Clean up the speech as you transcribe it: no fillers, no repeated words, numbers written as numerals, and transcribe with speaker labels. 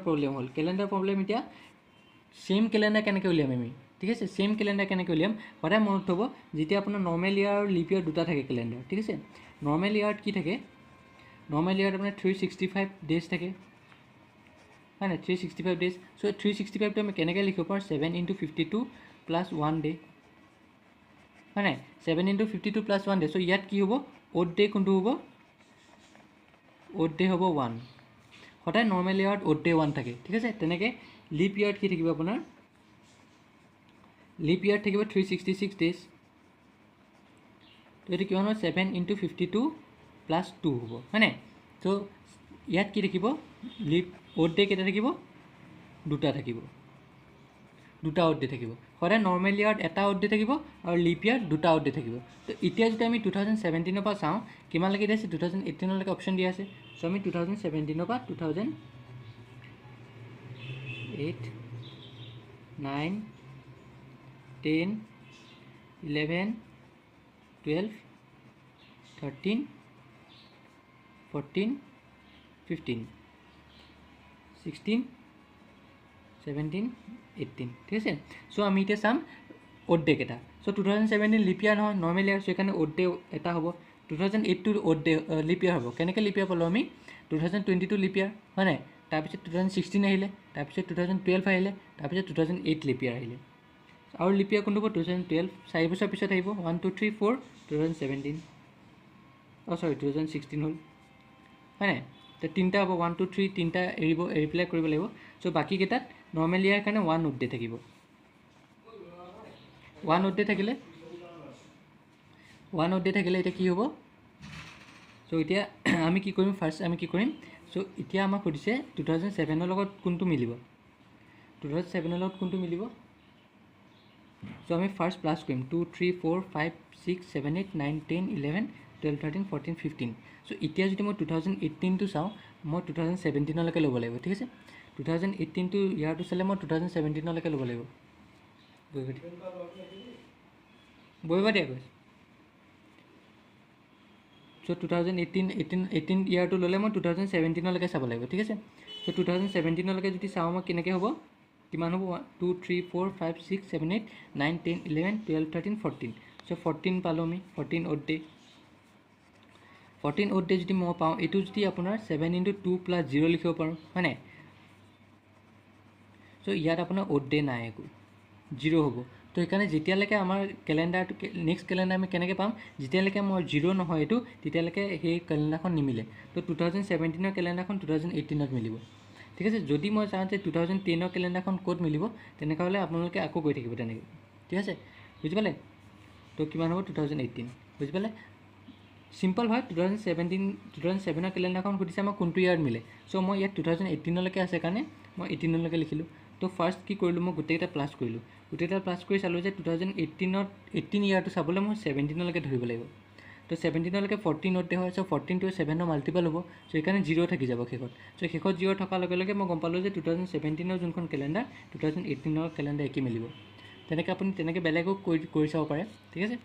Speaker 1: problem হ'ল calendar problem এতিয়া same calendar কেনেকৈ উলিয়াম আমি ঠিক আছে সেম কেলেণ্ডাৰ কেনেকৈ উলিয়াম সদায় মনত থ'ব যেতিয়া আপোনাৰ নৰ্মেল ইয়াৰ আৰু লিপ ইয়াৰ দুটা থাকে কেলেণ্ডাৰ ঠিক আছে নৰ্মেল ইয়াৰত কি থাকে নৰ্মেল ইয়াৰত আপোনাৰ 365 ডেজ থাকে হয় না 365 ডেজ সো 365 টো আমি কেনেকৈ লিখিব পাৰোঁ 7 × 52 + 1 ডে হয় না 7 × 52 + 1 ডে সো ইয়াত কি হ'ব অড ডে কোনটো হ'ব অড ডে হ'ব 1 সদায় নৰ্মেল ইয়াৰত অড ডে 1 থাকে ঠিক আছে তেনেকৈ লিপ ইয়াৰত কি থাকিব আপোনাৰ লিপ ইয়াৰত থাকিব 366 ডেজ তো এইটো কিমান হ'ব 7 × 52 + 2 হ'ব হয় না তো ইয়াত কি থাকিব লিপ অড ডে কেইটা থাকিব দুটা থাকিব দুটা অড ডে থাকিব সদায় নৰ্মেল ইয়াৰত এটা অড ডে থাকিব আৰু লিপ ইয়াৰত দুটা অড ডে থাকিব তো এতিয়া যদি আমি 2017 পৰা চাওঁ কিমানলৈকে দিয়া আছে 2018 লৈকে অপশ্যন দিয়া আছে সো আমি 2017 পৰা 2008 9 10 11 12 13 14 15 16 17 18 ঠিক আছে সো আমি এতিয়া চাম অড ডে কেইটা সো 2017 লিপ ইয়াৰ নহয় নৰ্মেল ইয়াৰ সেইকাৰণে অড ডে এটা হ'ব 2008 টো অড ডে লিপ ইয়াৰ হ'ব কেনেকৈ লিপ ইয়াৰ পালোঁ আমি 2022 লিপ ইয়াৰ হয় নাই তাৰপিছত 2016 আহিলে তাৰপিছত 2012 আহিলে তাৰপিছত 2008 লিপ ইয়াৰ আহিলে আৰু লিপ ইয়াৰ কোনটো হ'ব 2012 4 বছৰ পিছত আহিব 1 2 3 4 2017 সৰি 2016 হ'ল হয় নাই তো তিনিটা হ'ব 1 2 3 তিনিটা এৰিপ্লাই কৰিব লাগিব সো বাকী কেইটাত নৰ্মেল ইয়াৰ কাৰণে 1 অড ডে থাকিব 1 অড ডে থাকিলে 1 অড ডে থাকিলে এতিয়া কি হ'ব সো এতিয়া আমি কি কৰিম ফাৰ্ষ্ট আমি কি কৰিম সো এতিয়া আমাক সুধিছে 2007 লগত কোনটো মিলিব 2007 লগত কোনটো মিলিব সো আমি ফাৰ্ষ্ট প্লাস কৰিম 2 3 4 5 6 7 8 9 10 11 12 13 14 15 সো এতিয়া যদি মই 2018 টো চাওঁ মই 2017 লৈকে ল'ব লাগিব ঠিক আছে 2018 টো ইয়াৰটো চালে মই 2017 লৈকে ল'ব লাগিব বহিবা দিয়া কৈছে সো 2018 ইয়াৰটো ল'লে মই 2017 লৈকে চাব লাগিব ঠিক আছে সো 2017 লৈকে যদি চাওঁ মই কেনেকৈ হ'ব কিমান হ'ব 2 3 4 5 6 7 8 9 10 11 12 13 14 সো 14 পালোঁ আমি 14 অড ডে 14 অড ডে যদি মই পাওঁ এইটো যদি আপোনাৰ 7 × 2 + 0 লিখিব পাৰোঁ হয় নাই সো ইয়াত আপোনাৰ অড ডে নাই একো 0 হ'ব তো সেইকাৰণে যেতিয়ালৈকে আমাৰ কেলেণ্ডাৰটো নেক্সট কেলেণ্ডাৰ আমি কেনেকৈ পাম যেতিয়ালৈকে মই 0 নহয় এইটো তেতিয়ালৈকে সেই কেলেণ্ডাৰখন নিমিলে তো 2017 কেলেণ্ডাৰখন 2018 মিলিব ঠিক আছে যদি মই চাওঁ যে 2010 কেলেণ্ডাৰখন ক'ত মিলিব তেনেকৈ হ'লে আপোনালোকে আকৌ গৈ থাকিব তেনেকৈ ঠিক আছে বুজি পালে তো কিমান হ'ব 2018 বুজি পালে সিম্পল হয় 2007 কেলেণ্ডাৰখন সুধিছে আমাক কোনটো ইয়াৰত মিলে সো মই ইয়াত 2018 লৈকে আছে কাৰণে মই 18 লৈকে লিখিলোঁ তো ফাৰ্ষ্ট কি কৰিলোঁ মই গোটেইকেইটা প্লাছ কৰিলোঁ গোটেইকেইটা প্লাছ কৰি চালোঁ যে 2018 ইয়াৰটো চাবলৈ মই 17 লৈকে ধৰিব লাগিব তো 17 লৈকে 14 অড ডে হয় সো 14 টো 7 মাল্টিপল হ'ব সো সেইকাৰণে 0 থাকি যাব শেষত সো শেষত 0 থকাৰ লগে লগে মই গম পালোঁ যে 2017 যোনখন কেলেণ্ডাৰ 2018 কেলেণ্ডাৰ একে মিলিব তেনেকৈ আপুনি তেনেকৈ বেলেগো কৰি চাব পাৰে ঠিক আছে